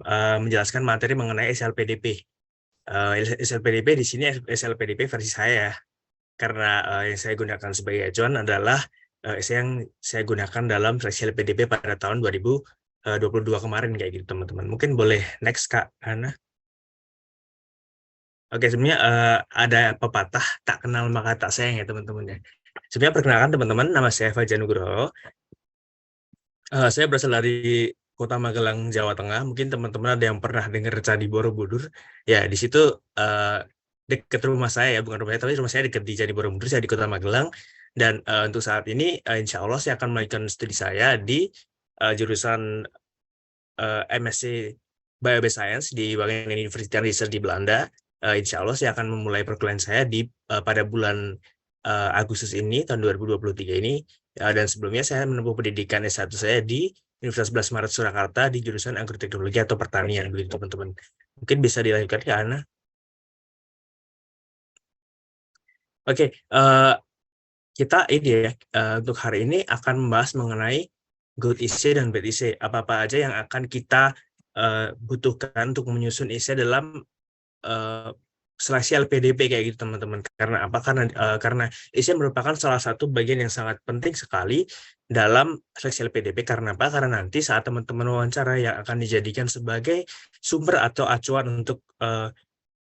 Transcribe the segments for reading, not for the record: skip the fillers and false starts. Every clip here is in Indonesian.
menjelaskan materi mengenai SLPDP. SLPDP di sini SLPDP versi saya ya. Karena yang saya gunakan sebagai acuan adalah yang saya gunakan dalam seleksi LPDP pada tahun 2022 kemarin kayak gitu teman-teman. Mungkin boleh next Kak Hana. Oke, sebenarnya ada pepatah tak kenal maka tak sayang ya teman-teman ya. Sebenarnya perkenalkan teman-teman, nama saya Fajar Nugroho. Saya berasal dari Kota Magelang, Jawa Tengah. Mungkin teman-teman ada yang pernah dengar Candi Borobudur. Ya, di situ dekat rumah saya ya, bukan rumah saya, tapi rumah saya dekat di Candi Borobudur, saya di Kota Magelang. Dan untuk saat ini, insya Allah saya akan melanjutkan studi saya di jurusan MSc Biobased Science di Wageningen University Research di Belanda. Insya Allah saya akan memulai perkuliahan saya pada bulan Agustus ini, tahun 2023 ini. Dan sebelumnya saya menempuh pendidikan S1 saya di Universitas 11 Maret Surakarta di jurusan Agroteknologi atau Pertanian, begitu teman-teman. Mungkin bisa dilanjutkan ke Ana. Oke, kita ini ya, untuk hari ini akan membahas mengenai good essay dan bad essay. Apa-apa aja yang akan kita butuhkan untuk menyusun essay dalam seleksi LPDP kayak gitu teman-teman. Karena apa? Karena essay merupakan salah satu bagian yang sangat penting sekali dalam seleksi LPDP. Karena apa? Karena nanti saat teman-teman wawancara yang akan dijadikan sebagai sumber atau acuan untuk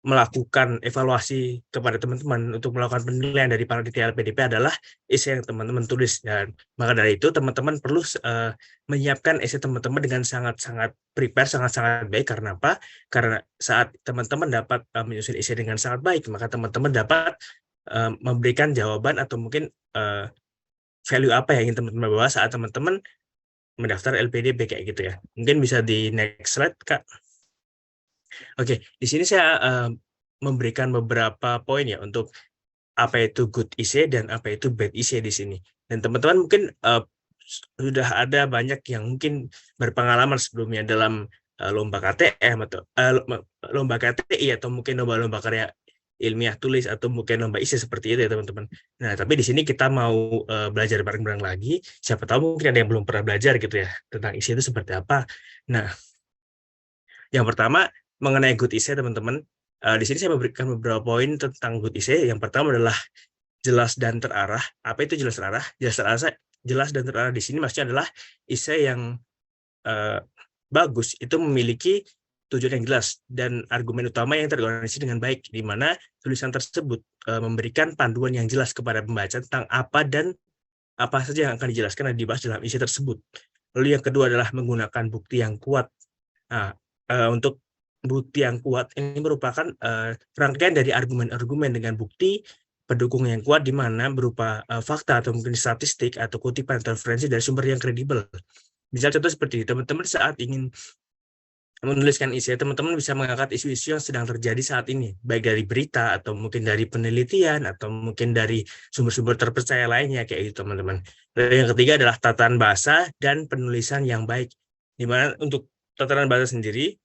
melakukan evaluasi kepada teman-teman untuk melakukan penilaian dari panitia LPDP adalah essay yang teman-teman tulis. Dan maka dari itu teman-teman perlu menyiapkan essay teman-teman dengan sangat-sangat prepare, sangat-sangat baik. Karena apa? Karena saat teman-teman dapat menyusun essay dengan sangat baik, maka teman-teman dapat memberikan jawaban atau mungkin value apa yang ingin teman-teman bawa saat teman-teman mendaftar LPDP kayak gitu ya. Mungkin bisa di next slide, Kak. Oke, di sini saya memberikan beberapa poin ya untuk apa itu good essay dan apa itu bad essay di sini. Dan teman-teman mungkin sudah ada banyak yang mungkin berpengalaman sebelumnya dalam lomba KTM atau lomba KTI atau mungkin lomba-lomba karya ilmiah tulis atau mungkin lomba essay seperti itu ya teman-teman. Nah, tapi di sini kita mau belajar bareng-bareng lagi. Siapa tahu mungkin ada yang belum pernah belajar gitu ya tentang essay itu seperti apa. Nah, yang pertama mengenai good essay teman-teman, di sini saya memberikan beberapa poin tentang good essay. Yang pertama adalah jelas dan terarah. Apa itu jelas terarah? Jelas dan terarah di sini maksudnya adalah essay yang bagus itu memiliki tujuan yang jelas dan argumen utama yang terorganisir dengan baik, di mana tulisan tersebut memberikan panduan yang jelas kepada pembaca tentang apa dan apa saja yang akan dijelaskan dan dibahas dalam essay tersebut. Lalu yang kedua adalah menggunakan bukti yang kuat. Nah, untuk bukti yang kuat ini merupakan rangkaian dari argumen-argumen dengan bukti pendukung yang kuat di mana berupa fakta atau mungkin statistik atau kutipan atau referensi dari sumber yang kredibel. Misal contoh seperti teman-teman saat ingin menuliskan isi, teman-teman bisa mengangkat isu-isu yang sedang terjadi saat ini, baik dari berita atau mungkin dari penelitian atau mungkin dari sumber-sumber terpercaya lainnya kayak gitu teman-teman. Dan yang ketiga adalah tatanan bahasa dan penulisan yang baik, di mana untuk tatanan bahasa sendiri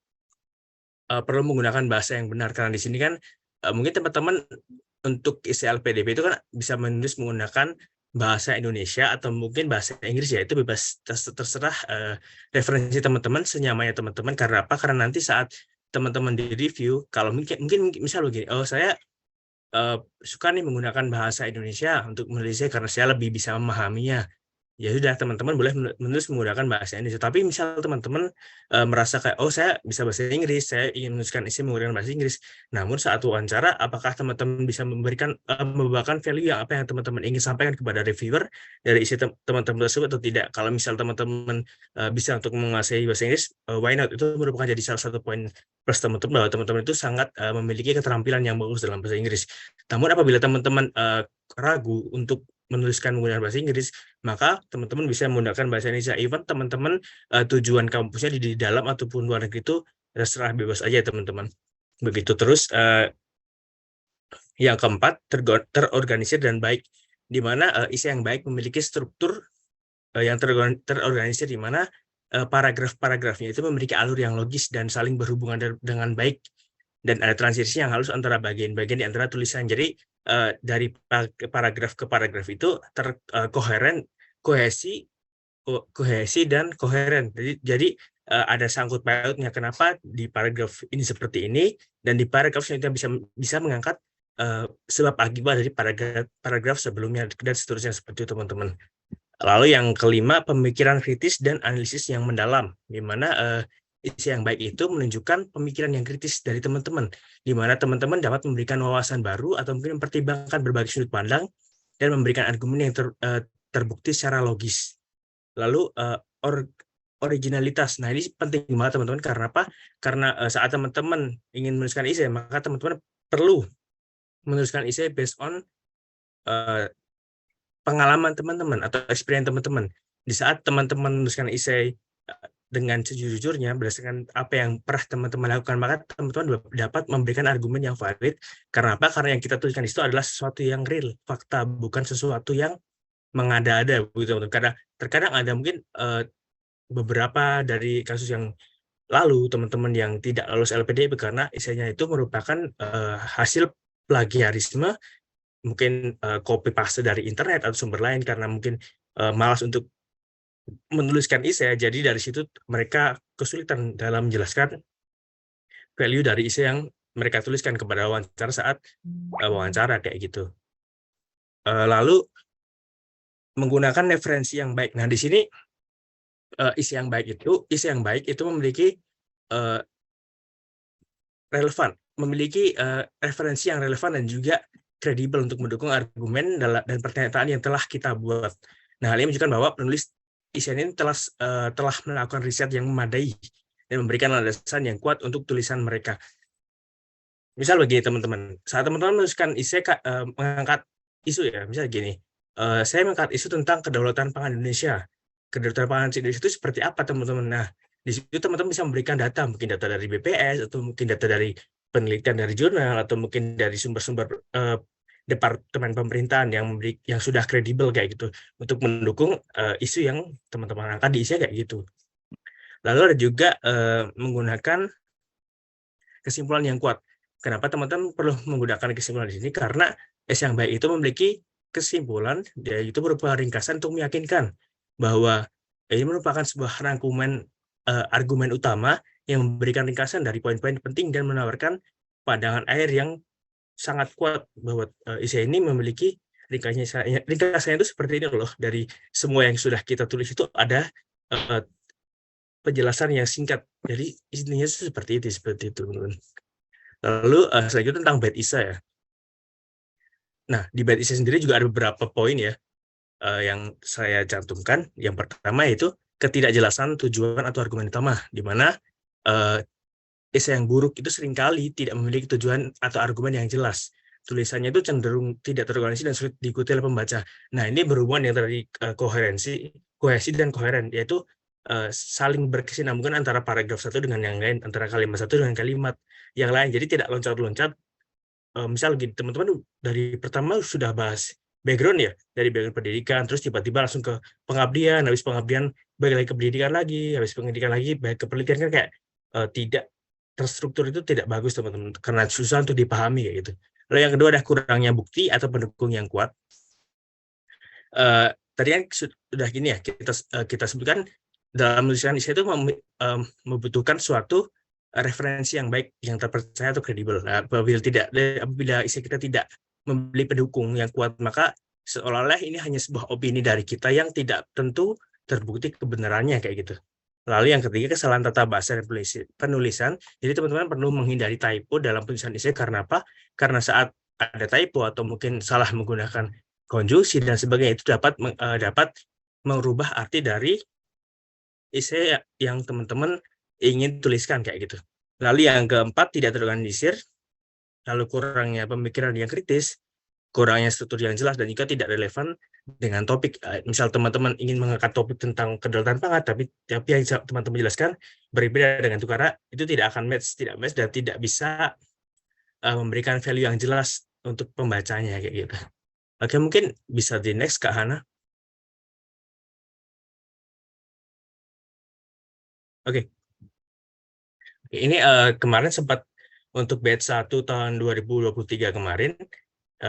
perlu menggunakan bahasa yang benar, karena di sini kan mungkin teman-teman untuk isi LPDP itu kan bisa menulis menggunakan bahasa Indonesia atau mungkin bahasa Inggris, ya itu bebas, terserah referensi teman-teman senyamannya teman-teman. Karena apa? Karena nanti saat teman-teman di review, kalau mungkin misal begini, oh saya suka nih menggunakan bahasa Indonesia untuk menulisnya karena saya lebih bisa memahaminya. Ya sudah, teman-teman boleh menulis menggunakan bahasa Indonesia. Tapi misal teman-teman merasa kayak, oh saya bisa bahasa Inggris, saya ingin menuliskan isi menggunakan bahasa Inggris. Namun saat wawancara, apakah teman-teman bisa membawakan value yang apa yang teman-teman ingin sampaikan kepada reviewer dari isi teman-teman tersebut atau tidak? Kalau misal teman-teman bisa untuk menguasai bahasa Inggris, why not? Itu merupakan jadi salah satu poin plus teman-teman, bahwa teman-teman itu sangat memiliki keterampilan yang bagus dalam bahasa Inggris. Namun apabila teman-teman ragu untuk menuliskan menggunakan bahasa Inggris, maka teman-teman bisa menggunakan bahasa Indonesia. Even teman-teman tujuan kampusnya di dalam ataupun luar negeri itu terserah, bebas aja teman-teman. Begitu. Terus yang keempat, terorganisir dan baik, di mana isi yang baik memiliki struktur yang terorganisir, di mana paragraf-paragrafnya itu memiliki alur yang logis dan saling berhubungan dengan baik, dan ada transisi yang halus antara bagian-bagian di antara tulisan. Jadi dari paragraf ke paragraf itu kohesi dan koheren. Jadi ada sangkut pautnya kenapa di paragraf ini seperti ini, dan di paragraf selanjutnya bisa mengangkat sebab akibat dari paragraf sebelumnya dan seterusnya seperti itu teman-teman. Lalu yang kelima, pemikiran kritis dan analisis yang mendalam, di mana isi yang baik itu menunjukkan pemikiran yang kritis dari teman-teman, di mana teman-teman dapat memberikan wawasan baru atau mungkin mempertimbangkan berbagai sudut pandang dan memberikan argumen yang terbukti secara logis. Lalu originalitas. Nah, ini penting banget teman-teman. Karena apa? Karena saat teman-teman ingin menuliskan essay, maka teman-teman perlu menuliskan essay based on pengalaman teman-teman atau experience teman-teman. Di saat teman-teman menuliskan essay dengan sejujurnya berdasarkan apa yang pernah teman-teman lakukan, maka teman-teman dapat memberikan argumen yang valid. Karena apa? Karena yang kita tuliskan itu adalah sesuatu yang real, fakta, bukan sesuatu yang mengada-ada, begitu teman-teman. Karena terkadang ada mungkin beberapa dari kasus yang lalu teman-teman yang tidak lulus LPDP karena essay-nya itu merupakan hasil plagiarisme, mungkin copy paste dari internet atau sumber lain karena mungkin malas untuk menuliskan essay, jadi dari situ mereka kesulitan dalam menjelaskan value dari essay yang mereka tuliskan kepada wawancara saat wawancara kayak gitu. Lalu menggunakan referensi yang baik. Nah, di sini isi yang baik itu memiliki relevan, memiliki referensi yang relevan dan juga kredibel untuk mendukung argumen dan pernyataan yang telah kita buat. Nah, hal ini menunjukkan bahwa penulis essay ini telah melakukan riset yang memadai dan memberikan landasan yang kuat untuk tulisan mereka. Misal begini teman-teman, saat teman-teman menuliskan essay mengangkat isu ya, misal gini, saya mengangkat isu tentang kedaulatan pangan Indonesia. Kedaulatan pangan Indonesia itu seperti apa teman-teman? Nah, di situ teman-teman bisa memberikan data, mungkin data dari BPS atau mungkin data dari penelitian dari jurnal atau mungkin dari sumber-sumber departemen pemerintahan yang sudah kredibel kayak gitu untuk mendukung isu yang teman-teman angkat di essay kayak gitu. Lalu ada juga menggunakan kesimpulan yang kuat. Kenapa teman-teman perlu menggunakan kesimpulan di sini? Karena essay yang baik itu memiliki kesimpulan, yaitu berupa ringkasan untuk meyakinkan bahwa ini merupakan sebuah rangkuman argumen utama yang memberikan ringkasan dari poin-poin penting dan menawarkan pandangan air yang sangat kuat bahwa essay ini memiliki ringkasannya itu seperti ini loh, dari semua yang sudah kita tulis itu ada penjelasan yang singkat, jadi intinya seperti itu teman-teman. Lalu selanjutnya tentang bad essay ya. Nah, di bad essay sendiri juga ada beberapa poin ya yang saya cantumkan. Yang pertama yaitu ketidakjelasan tujuan atau argumen utama, di mana essay yang buruk itu seringkali tidak memiliki tujuan atau argumen yang jelas. Tulisannya itu cenderung tidak terorganisasi dan sulit diikuti oleh pembaca. Nah, ini berhubungan yang tadi kohesi dan koheren, yaitu saling berkesinambungan antara paragraf satu dengan yang lain, antara kalimat satu dengan kalimat yang lain. Jadi tidak loncat-loncat. Misal gini, teman-teman dari pertama sudah bahas background ya, dari background pendidikan, terus tiba-tiba langsung ke pengabdian, habis pengabdian balik lagi ke pendidikan lagi, habis pendidikan lagi balik ke penelitian, kan kayak tidak terstruktur, itu tidak bagus teman-teman, karena susah untuk dipahami kayak gitu. Lalu yang kedua ada kurangnya bukti atau pendukung yang kuat. Tadi kan sudah gini ya, kita sebutkan dalam menuliskan essay itu membutuhkan suatu referensi yang baik, yang terpercaya atau kredibel. Nah, apabila essay kita tidak membeli pendukung yang kuat, maka seolah-olah ini hanya sebuah opini dari kita yang tidak tentu terbukti kebenarannya kayak gitu. Lalu yang ketiga, kesalahan tata bahasa dan penulisan. Jadi teman-teman perlu menghindari typo dalam penulisan essay. Karena apa? Karena saat ada typo atau mungkin salah menggunakan konjungsi dan sebagainya, itu dapat merubah arti dari essay yang teman-teman ingin tuliskan kayak gitu. Lalu yang keempat, tidak terorganisir, lalu kurangnya pemikiran yang kritis, kurangnya struktur yang jelas, dan juga tidak relevan dengan topik. Misal teman-teman ingin mengangkat topik tentang kedaulatan pangan, tapi yang teman-teman jelaskan berbeda dengan itu, karena itu tidak akan match dan tidak bisa memberikan value yang jelas untuk pembacanya kayak gitu. Oke, mungkin bisa di next Kak Hana. Oke. Ini kemarin sempat untuk batch 1 tahun 2023 kemarin,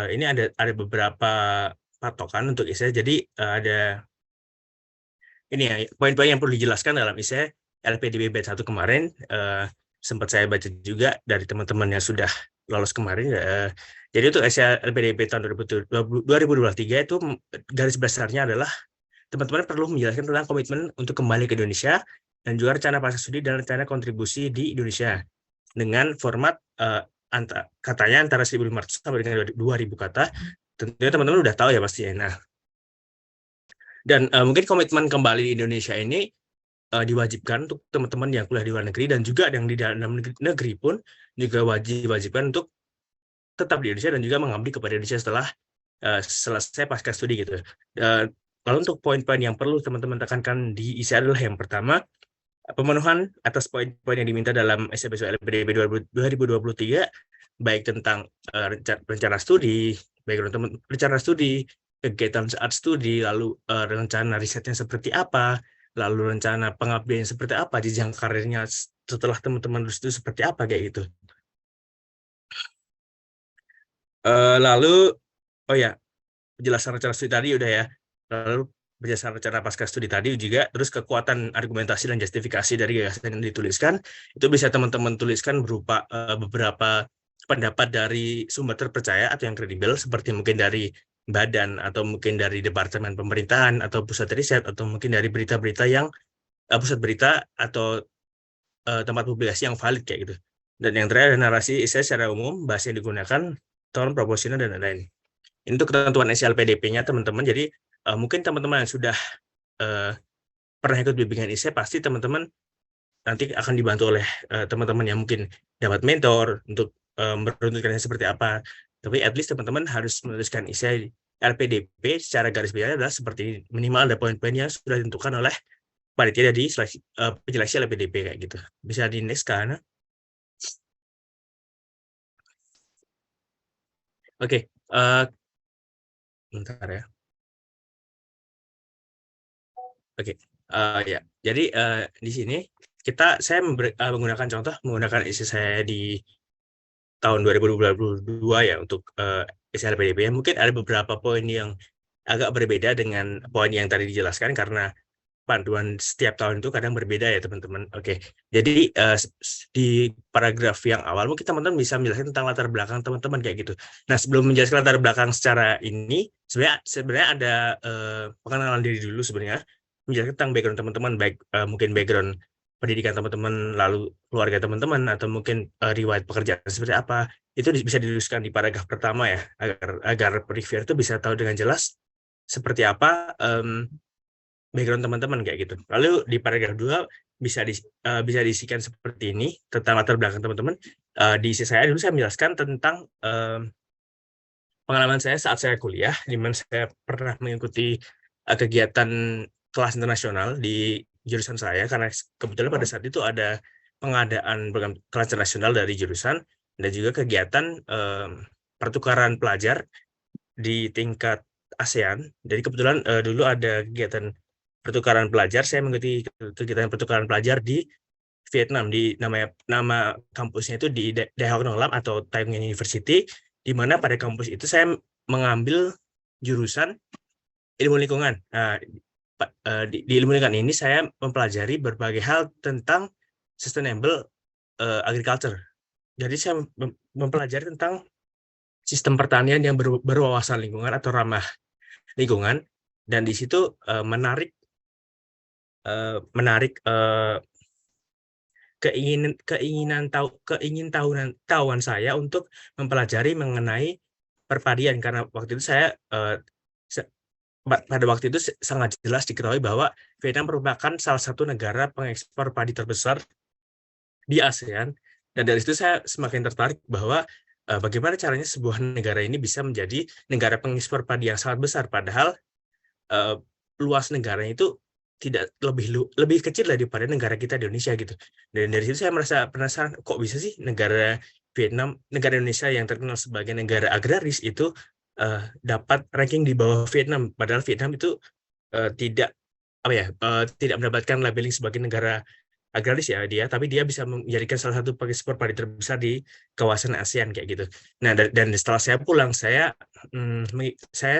ini ada beberapa patokan untuk essay. Jadi ada ini ya, poin-poin yang perlu dijelaskan dalam essay. LPDP batch 1 kemarin, sempat saya baca juga dari teman-teman yang sudah lolos kemarin. Jadi untuk LPDP tahun 2023 itu garis besarnya adalah teman-teman perlu menjelaskan tentang komitmen untuk kembali ke Indonesia dan juga rencana pasca studi dan rencana kontribusi di Indonesia dengan format katanya antara 1.500 sampai dengan 2.000 kata. Tentunya teman-teman udah tahu ya pasti ya. Nah, dan mungkin komitmen kembali di Indonesia ini diwajibkan untuk teman-teman yang kuliah di luar negeri dan juga yang di dalam negeri pun juga wajibkan untuk tetap di Indonesia dan juga mengabdi kepada Indonesia setelah selesai pasca studi gitu. Lalu untuk poin-poin yang perlu teman-teman tekankan di isi adalah yang pertama, pemenuhan atas poin-poin yang diminta dalam SBSU LPDP 2023, baik tentang rencana studi, kegiatan saat studi, lalu rencana risetnya seperti apa, lalu rencana pengabdian seperti apa, jenjang karirnya setelah teman-teman lulus itu seperti apa kayak gitu. Lalu oh ya, penjelasan rencana studi tadi udah ya. Lalu berdasarkan rencana pasca studi tadi juga, terus kekuatan argumentasi dan justifikasi dari gagasan yang dituliskan, itu bisa teman-teman tuliskan berupa beberapa pendapat dari sumber terpercaya atau yang kredibel, seperti mungkin dari badan, atau mungkin dari departemen pemerintahan, atau pusat riset, atau mungkin dari berita-berita yang pusat berita atau tempat publikasi yang valid kayak gitu. Dan yang terakhir ada narasi isi secara umum, bahasa yang digunakan, tone, proporsional, dan lain-lain. Ini untuk ketentuan SLPDP-nya teman-teman. Jadi mungkin teman-teman yang sudah pernah ikut bimbingan ISE, pasti teman-teman nanti akan dibantu oleh teman-teman yang mungkin dapat mentor untuk merunutkannya seperti apa. Tapi at least teman-teman harus menuliskan ISE LPDP secara garis besar adalah seperti minimal ada poin-poin yang sudah ditentukan oleh panitia dari penyeleksi LPDP kayak gitu. Bisa di next kan? Oke, bentar ya. Oke, ya. Jadi di sini saya menggunakan contoh menggunakan isi saya di tahun 2022 ya untuk isi LPDP. Mungkin ada beberapa poin yang agak berbeda dengan poin yang tadi dijelaskan karena panduan setiap tahun itu kadang berbeda ya teman-teman. Oke, jadi di paragraf yang awal mungkin teman-teman bisa menjelaskan tentang latar belakang teman-teman kayak gitu. Nah, sebelum menjelaskan latar belakang secara ini, sebenarnya ada pengenalan diri dulu sebenarnya, menjelaskan tentang background teman-teman, baik mungkin background pendidikan teman-teman, lalu keluarga teman-teman, atau mungkin riwayat pekerjaan seperti apa, itu bisa dituliskan di paragraf pertama ya, agar reviewer itu bisa tahu dengan jelas seperti apa background teman-teman kayak gitu. Lalu di paragraf 2 bisa diisikan seperti ini tentang latar belakang teman-teman. Di isi saya dulu saya menjelaskan tentang pengalaman saya saat saya kuliah, di mana saya pernah mengikuti kegiatan kelas internasional di jurusan saya, karena kebetulan pada saat itu ada pengadaan program kelas internasional dari jurusan, dan juga kegiatan pertukaran pelajar di tingkat ASEAN. Jadi kebetulan dulu ada kegiatan pertukaran pelajar, saya mengikuti kegiatan pertukaran pelajar di Vietnam, di nama kampusnya itu di Đại học Nông Lâm atau Thái Nguyên University, di mana pada kampus itu saya mengambil jurusan ilmu lingkungan. Nah, di ilmu lingkungan ini saya mempelajari berbagai hal tentang sustainable agriculture. Jadi saya mempelajari tentang sistem pertanian yang berwawasan lingkungan atau ramah lingkungan, dan di situ menarik keingintahuan saya untuk mempelajari mengenai perpadian, karena waktu itu pada waktu itu sangat jelas diketahui bahwa Vietnam merupakan salah satu negara pengekspor padi terbesar di ASEAN, dan dari situ saya semakin tertarik bahwa bagaimana caranya sebuah negara ini bisa menjadi negara pengekspor padi yang sangat besar, padahal luas negaranya itu tidak lebih kecil daripada negara kita di Indonesia gitu. Dan dari situ saya merasa penasaran, kok bisa sih negara Indonesia yang terkenal sebagai negara agraris itu dapat ranking di bawah Vietnam, padahal Vietnam itu tidak mendapatkan labeling sebagai negara agraris ya dia, tapi dia bisa menjadikan salah satu pengekspor padi terbesar di kawasan ASEAN kayak gitu. Nah, dan setelah saya pulang, saya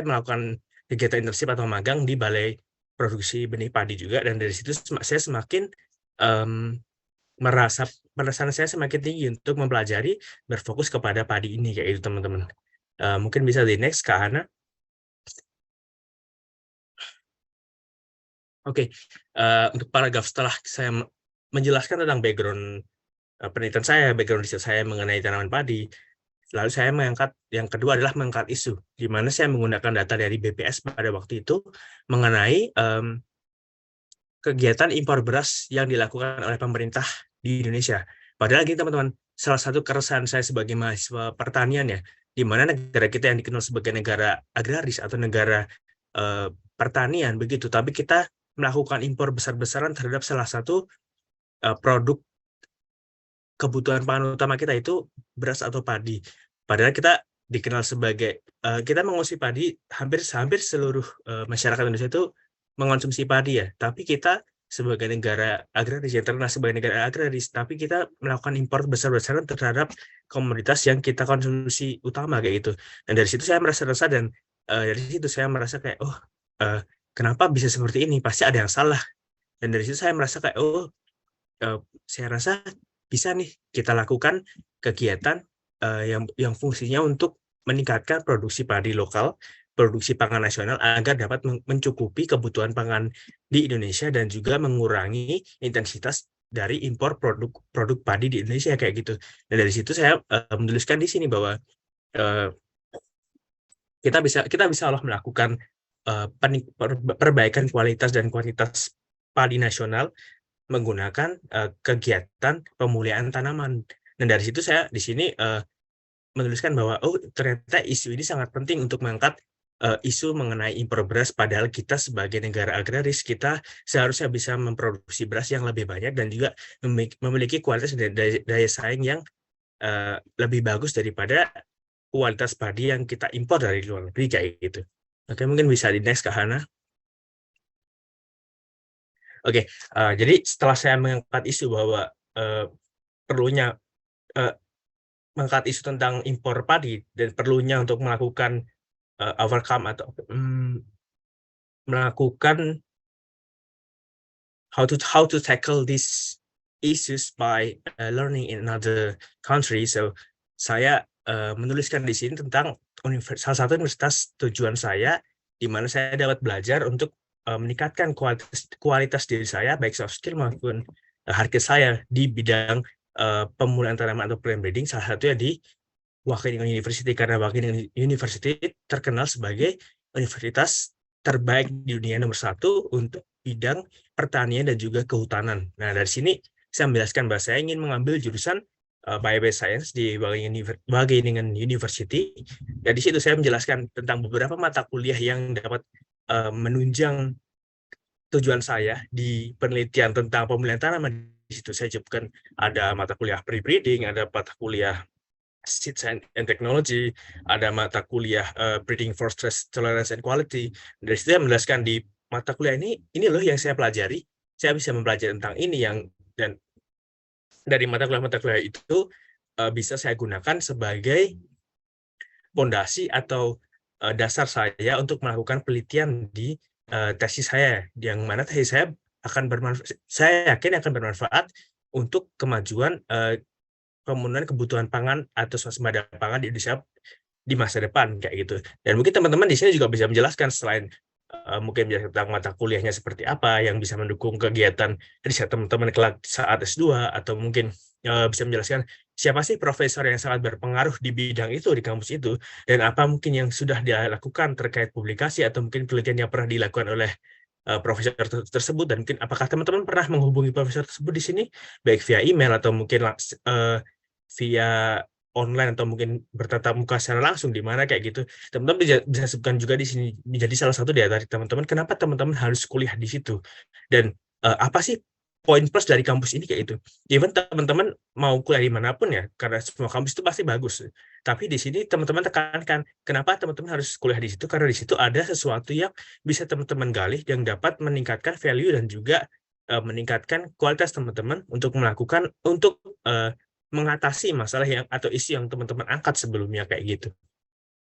melakukan kegiatan internship atau magang di Balai Produksi Benih Padi juga, dan dari situ saya semakin merasa penasaran saya semakin tinggi untuk mempelajari, berfokus kepada padi ini kayak gitu teman-teman. Mungkin bisa di next Kak Hana. Oke, untuk paragraf setelah saya menjelaskan tentang background penelitian saya, background riset saya mengenai tanaman padi, lalu saya mengangkat yang kedua adalah mengangkat isu, di mana saya menggunakan data dari BPS pada waktu itu mengenai kegiatan impor beras yang dilakukan oleh pemerintah di Indonesia. Padahal gini teman-teman, salah satu keresahan saya sebagai mahasiswa pertanian ya, di mana negara kita yang dikenal sebagai negara agraris atau negara pertanian begitu, tapi kita melakukan impor besar-besaran terhadap salah satu produk kebutuhan pangan utama kita itu beras atau padi. Padahal kita dikenal sebagai kita mengonsumsi padi, hampir seluruh masyarakat Indonesia itu mengonsumsi padi ya. Tapi kita sebagai negara agraris yang terkenal sebagai negara agraris, tapi kita melakukan impor besar-besaran terhadap komoditas yang kita konsumsi utama kayak gitu. Dan dari situ saya merasa resah dan dari situ saya merasa kayak kenapa bisa seperti ini? Pasti ada yang salah. Dan dari situ saya merasa kayak saya rasa bisa nih kita lakukan kegiatan yang fungsinya untuk meningkatkan produksi padi lokal, produksi pangan nasional agar dapat mencukupi kebutuhan pangan di Indonesia dan juga mengurangi intensitas dari impor produk padi di Indonesia kayak gitu. Dan dari situ saya menuliskan di sini bahwa kita bisa melakukan perbaikan kualitas dan kuantitas padi nasional menggunakan kegiatan pemulihan tanaman. Dan dari situ saya di sini menuliskan bahwa ternyata isu ini sangat penting untuk mengangkat isu mengenai impor beras, padahal kita sebagai negara agraris kita seharusnya bisa memproduksi beras yang lebih banyak dan juga memiliki kualitas dan daya saing yang lebih bagus daripada kualitas padi yang kita impor dari luar negeri kayak gitu. Oke, mungkin bisa di next Kak Hana. Oke, jadi setelah saya mengangkat isu bahwa perlunya mengangkat isu tentang impor padi dan perlunya untuk melakukan overcome atau melakukan how to tackle these issues by learning in another country. So saya menuliskan di sini tentang salah satu universitas tujuan saya, di mana saya dapat belajar untuk meningkatkan kualitas diri saya, baik soft skill maupun hard skill saya di bidang pemulihan tanaman atau plant breeding, salah satunya di Wageningen University, karena Wageningen University terkenal sebagai universitas terbaik di dunia nomor 1 untuk bidang pertanian dan juga kehutanan. Nah, dari sini saya menjelaskan bahwa saya ingin mengambil jurusan Biobased Science di Wageningen University. Dan di situ saya menjelaskan tentang beberapa mata kuliah yang dapat menunjang tujuan saya di penelitian tentang pemulihan tanaman. Di situ saya sebutkan ada mata kuliah pre-breeding, ada mata kuliah Seeds and Technology, ada mata kuliah Breeding for Stress Tolerance and Quality. Dari situ saya menjelaskan di mata kuliah ini loh yang saya pelajari. Saya bisa mempelajari tentang ini dan dari mata kuliah itu bisa saya gunakan sebagai fondasi atau dasar saya untuk melakukan penelitian di tesis saya, yang mana tesis saya saya yakin akan bermanfaat untuk kemajuan pemenuhan kebutuhan pangan atau swasembada pangan di Indonesia di masa depan kayak gitu. Dan mungkin teman-teman di sini juga bisa menjelaskan selain mungkin tentang mata kuliahnya seperti apa yang bisa mendukung kegiatan riset teman-teman kelak saat S2, atau mungkin bisa menjelaskan siapa sih profesor yang sangat berpengaruh di bidang itu di kampus itu, dan apa mungkin yang sudah dia lakukan terkait publikasi atau mungkin penelitian yang pernah dilakukan oleh profesor tersebut. Dan mungkin apakah teman-teman pernah menghubungi profesor tersebut di sini, baik via email atau mungkin via online atau mungkin bertatap muka secara langsung, di mana kayak gitu. Teman-teman bisa sebutkan juga di sini menjadi salah satu dari teman-teman kenapa teman-teman harus kuliah di situ, dan apa sih poin plus dari kampus ini kayak itu. Even teman-teman mau kuliah dimanapun ya, karena semua kampus itu pasti bagus. Tapi di sini teman-teman tekankan kenapa teman-teman harus kuliah di situ, karena di situ ada sesuatu yang bisa teman-teman galih yang dapat meningkatkan value dan juga meningkatkan kualitas teman-teman untuk mengatasi masalah yang atau isu yang teman-teman angkat sebelumnya kayak gitu.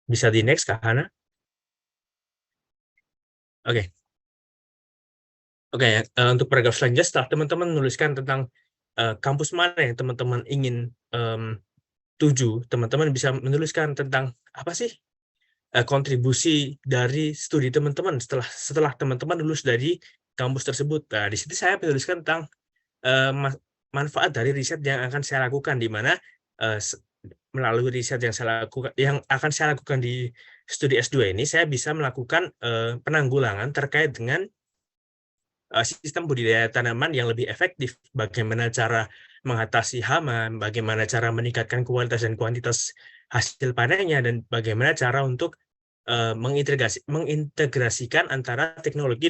Bisa di next Kak Hana. Oke. Oke ya, untuk paragraf selanjutnya setelah teman-teman menuliskan tentang, kampus mana yang teman-teman ingin, tuju, teman-teman bisa menuliskan tentang apa sih, kontribusi dari studi teman-teman setelah teman-teman lulus dari kampus tersebut. Nah, di situ saya menuliskan tentang, eee, ma manfaat dari riset yang akan saya lakukan, di mana, eee, se melalui riset yang akan saya lakukan di studi S2 ini, saya bisa melakukan, penanggulangan terkait dengan sistem budidaya tanaman yang lebih efektif, bagaimana cara mengatasi hama, bagaimana cara meningkatkan kualitas dan kuantitas hasil panennya, dan bagaimana cara untuk, mengintegrasikan antara mmm, teknologi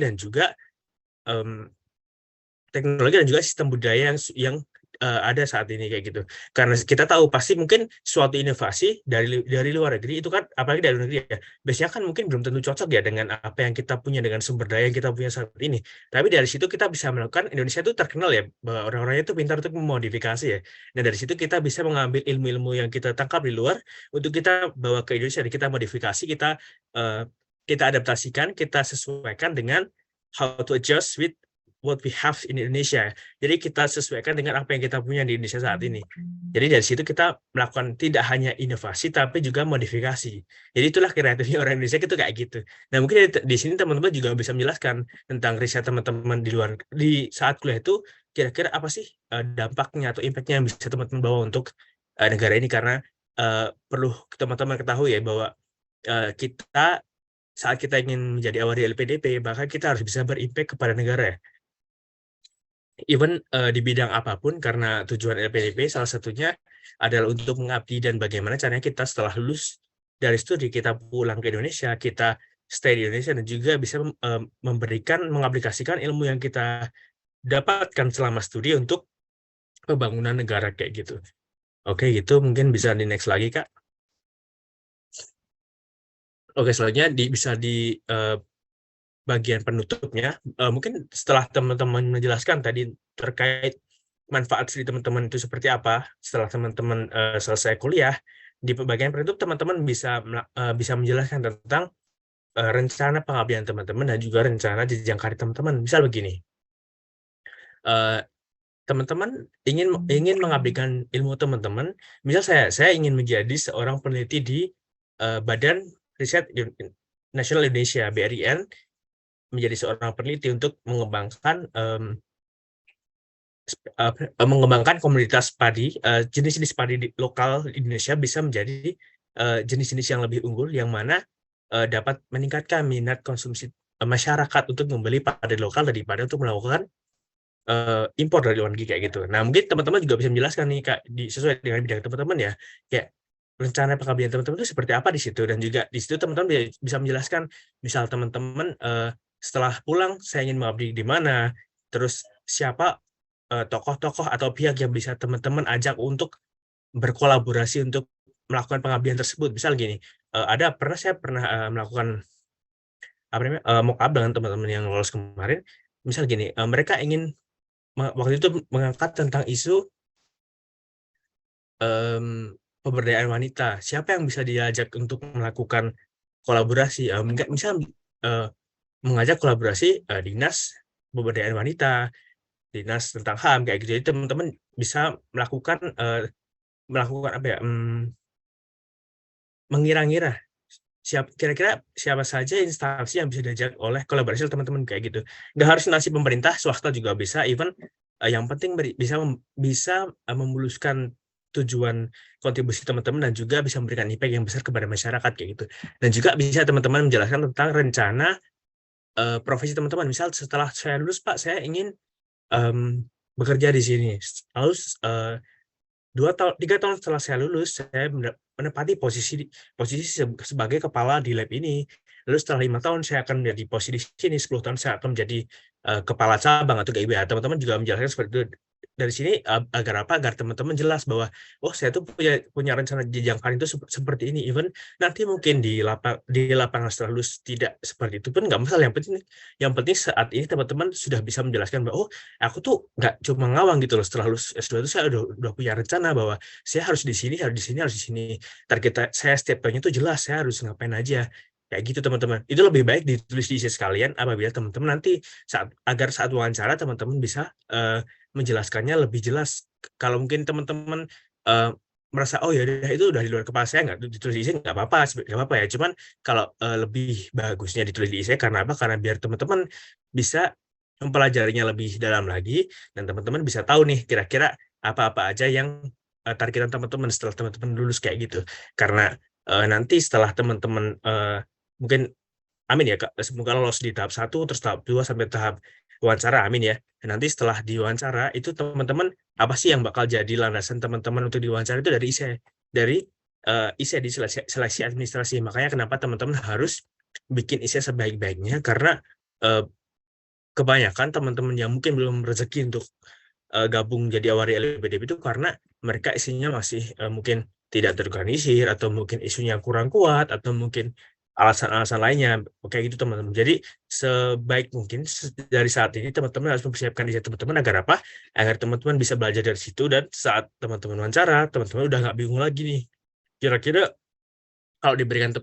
dan juga sistem budaya yang ada saat ini kayak gitu. Karena kita tahu pasti mungkin suatu inovasi dari luar negeri itu kan, apalagi dari luar negeri ya, biasanya kan mungkin belum tentu cocok ya dengan apa yang kita punya, dengan sumber daya yang kita punya saat ini. Tapi dari situ kita bisa melakukan, Indonesia itu terkenal ya bahwa orang-orangnya itu pintar untuk memodifikasi ya. Nah, dari situ kita bisa mengambil ilmu-ilmu yang kita tangkap di luar untuk kita bawa ke Indonesia, dan kita modifikasi, eee, kita adaptasikan, kita sesuaikan dengan how to adjust with what we have in Indonesia. Jadi kita sesuaikan dengan apa yang kita punya di Indonesia saat ini. Jadi dari situ kita melakukan tidak hanya inovasi tapi juga modifikasi. Jadi itulah kreatifnya orang Indonesia itu kayak gitu. Nah, mungkin di sini teman-teman juga bisa menjelaskan tentang riset teman-teman di saat kuliah itu kira-kira apa sih, dampaknya atau impact-nya yang bisa teman-teman bawa untuk, negara ini, karena, perlu teman-teman ketahui ya bahwa, kita saat kita ingin menjadi awal di LPDP, maka kita harus bisa berimpact kepada negara ya. Even, di bidang apapun, karena tujuan LPDP salah satunya adalah untuk mengabdi, dan bagaimana caranya kita setelah lulus dari studi, kita pulang ke Indonesia, kita stay di Indonesia, dan juga bisa mengaplikasikan ilmu yang kita dapatkan selama studi untuk pembangunan negara, kayak gitu. Oke, gitu mungkin bisa di-next lagi, Kak. Oke, selanjutnya bisa di, bagian penutupnya, mungkin setelah teman-teman menjelaskan tadi terkait manfaat studi teman-teman itu seperti apa, setelah teman-teman, selesai kuliah, di bagian penutup teman-teman bisa menjelaskan tentang, rencana pengabdian teman-teman dan juga rencana jenjang karir teman-teman. Misal begini, eee, teman-teman ingin mengabdikan ilmu teman-teman, misal saya ingin menjadi seorang peneliti di, Badan Riset Nasional Indonesia, BRIN, menjadi seorang peneliti untuk mengembangkan komoditas padi, jenis-jenis padi lokal di Indonesia bisa menjadi, jenis-jenis yang lebih unggul, yang mana, dapat meningkatkan minat konsumsi, masyarakat untuk membeli padi lokal daripada untuk melakukan, impor dari luar negeri, kayak gitu. Nah, mungkin teman-teman juga bisa menjelaskan nih, Kak, sesuai dengan bidang teman-teman ya, kayak rencana pengabdian teman-teman itu seperti apa di situ, dan juga di situ teman-teman bisa menjelaskan, misal teman-teman, setelah pulang saya ingin mengabdi di mana, terus siapa, tokoh-tokoh atau pihak yang bisa teman-teman ajak untuk berkolaborasi untuk melakukan pengabdian tersebut. Misal gini, saya pernah, melakukan apa namanya, mock up dengan teman-teman yang lolos kemarin. Misal gini, mereka ingin waktu itu mengangkat tentang isu, pemberdayaan wanita. Siapa yang bisa diajak untuk melakukan kolaborasi? Misal, eee, mengajak kolaborasi, dinas pemberdayaan wanita, dinas tentang HAM, kayak gitu. Jadi teman-teman bisa melakukan apa ya, mengira-ngira kira-kira siapa saja instansi yang bisa diajak oleh kolaborasi teman-teman, kayak gitu. Nggak harus instansi pemerintah, swasta juga bisa, even, yang penting bisa memuluskan tujuan kontribusi teman-teman, dan juga bisa memberikan impact yang besar kepada masyarakat, kayak gitu. Dan juga bisa teman-teman menjelaskan tentang rencana, profesi teman-teman. Misal setelah saya lulus, Pak, saya ingin, bekerja di sini. Lalu, 3 tahun setelah saya lulus, saya menepati posisi sebagai kepala di lab ini. Lalu setelah 5 tahun saya akan menjadi posisi di sini, 10 tahun saya akan menjadi, kepala cabang atau GIBA. Teman-teman juga menjelaskan seperti itu. Dari sini, agar apa, agar teman-teman jelas bahwa, "Oh, saya tuh punya rencana jenjang karir itu seperti ini." Even nanti mungkin di lapangan setelah lulus tidak seperti itu pun nggak masalah, yang penting saat ini teman-teman sudah bisa menjelaskan bahwa, "Oh, aku tuh nggak cuma ngawang gitu loh, setelah lulus S2 itu saya udah punya rencana bahwa saya harus di sini, harus di sini, harus di sini. Target saya setiap tahunnya tuh jelas, saya harus ngapain aja." Kayak gitu teman-teman. Itu lebih baik ditulis di IC sekalian apabila teman-teman nanti agar saat wawancara teman-teman bisa menjelaskannya lebih jelas. Kalau mungkin teman-teman merasa oh ya itu udah di luar kepala saya, nggak ditulis di IC nggak apa-apa ya. Cuman kalau lebih bagusnya ditulis di IC karena apa? Karena biar teman-teman bisa mempelajarinya lebih dalam lagi dan teman-teman bisa tahu nih kira-kira apa-apa aja yang targetan teman-teman setelah teman-teman lulus kayak gitu. Karena nanti setelah teman-teman mungkin amin ya Kak, semoga lolos di tahap 1 terus tahap 2 sampai tahap wawancara, amin ya. Dan nanti setelah diwawancara itu teman-teman apa sih yang bakal jadi landasan teman-teman untuk diwawancara itu dari ISE di seleksi administrasi. Makanya kenapa teman-teman harus bikin ISE sebaik-baiknya karena eh, kebanyakan teman-teman yang mungkin belum rezeki untuk gabung jadi awari LPDP itu karena mereka isinya masih mungkin tidak terorganisir atau mungkin isunya kurang kuat atau mungkin alasan-alasan lainnya kayak gitu teman-teman. Jadi sebaik mungkin dari saat ini teman-teman harus mempersiapkan diri teman-teman agar apa? Agar teman-teman bisa belajar dari situ dan saat teman-teman wawancara, teman-teman udah nggak bingung lagi nih. Kira-kira kalau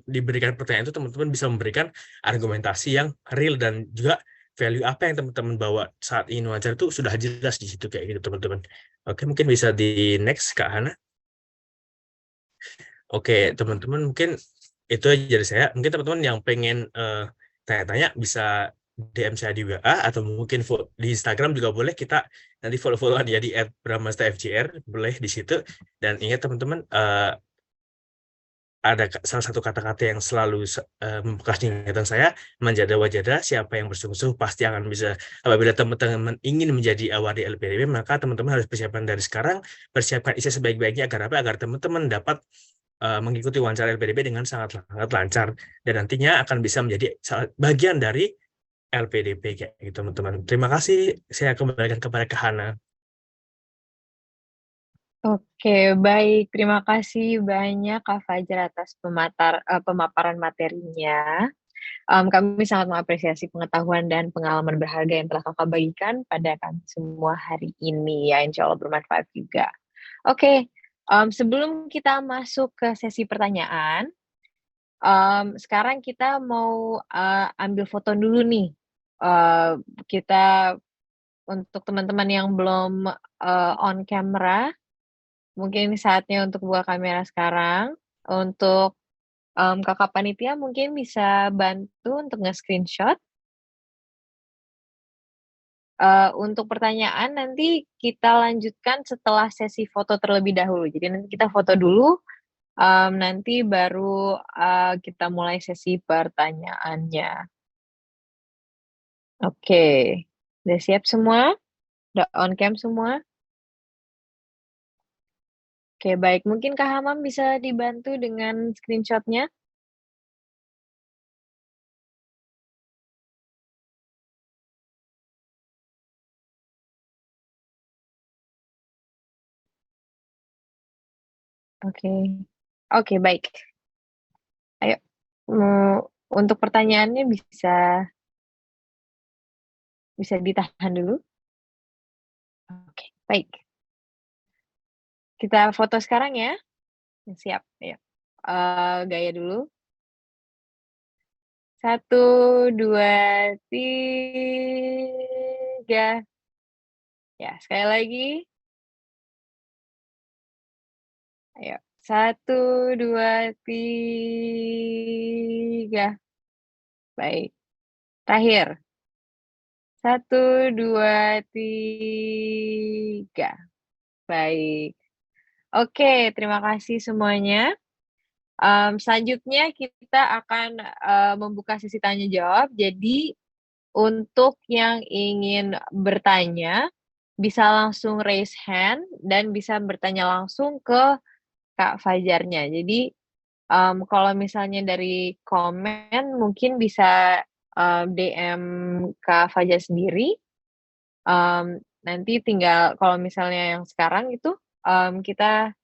diberikan pertanyaan itu teman-teman bisa memberikan argumentasi yang real dan juga value apa yang teman-teman bawa saat ingin wawancara itu sudah jelas di situ kayak gitu teman-teman. Oke, mungkin bisa di next Kak Hana. Oke, teman-teman mungkin itu aja dari saya. Mungkin teman-teman yang pengen tanya-tanya bisa DM saya di WA atau mungkin di Instagram juga boleh, kita nanti follow-followan ya di @bramastafjr boleh di situ. Dan ingat teman-teman ada salah satu kata-kata yang selalu membekas di ingatan saya, manjada wajada, siapa yang bersungguh-sungguh pasti akan bisa. Apabila teman-teman ingin menjadi awadi LPDP, maka teman-teman harus persiapkan dari sekarang, persiapkan isi sebaik-baiknya agar apa? Agar teman-teman dapat mengikuti wawancara LPDP dengan sangat lancar dan nantinya akan bisa menjadi bagian dari LPDP kayak gitu teman-teman. Terima kasih, saya kembalikan kepada Kak Hana. Oke, baik. Terima kasih banyak Kak Fajar atas pemaparan materinya. Kami sangat mengapresiasi pengetahuan dan pengalaman berharga yang telah Kakak bagikan pada kami semua hari ini ya, insya Allah bermanfaat juga. Oke, sebelum kita masuk ke sesi pertanyaan, sekarang kita mau, ambil foto dulu nih. Kita untuk teman-teman yang belum, on camera, mungkin saatnya untuk buka kamera sekarang. Untuk, Kakak panitia mungkin bisa bantu untuk nge-screenshot. Untuk pertanyaan nanti kita lanjutkan setelah sesi foto terlebih dahulu. Jadi nanti kita foto dulu, nanti baru, kita mulai sesi pertanyaannya. Oke, udah siap semua? Udah on cam semua? Oke, baik. Mungkin Kak Hamam bisa dibantu dengan screenshot-nya? Oke. Oke, baik. Ayo, untuk pertanyaannya bisa ditahan dulu? Oke, baik. Kita foto sekarang ya. Siap, ayo. Gaya dulu. 1, 2, 3. Ya, sekali lagi. Ayo, 1, 2, 3. Baik. Terakhir. 1, 2, 3. Baik. Oke, terima kasih semuanya. Selanjutnya kita akan, membuka sesi tanya jawab. Jadi, untuk yang ingin bertanya, bisa langsung raise hand dan bisa bertanya langsung ke Kak Fajarnya. Jadi, kalau misalnya dari komen mungkin bisa, DM Kak Fajar sendiri, nanti tinggal kalau misalnya yang sekarang itu, kita,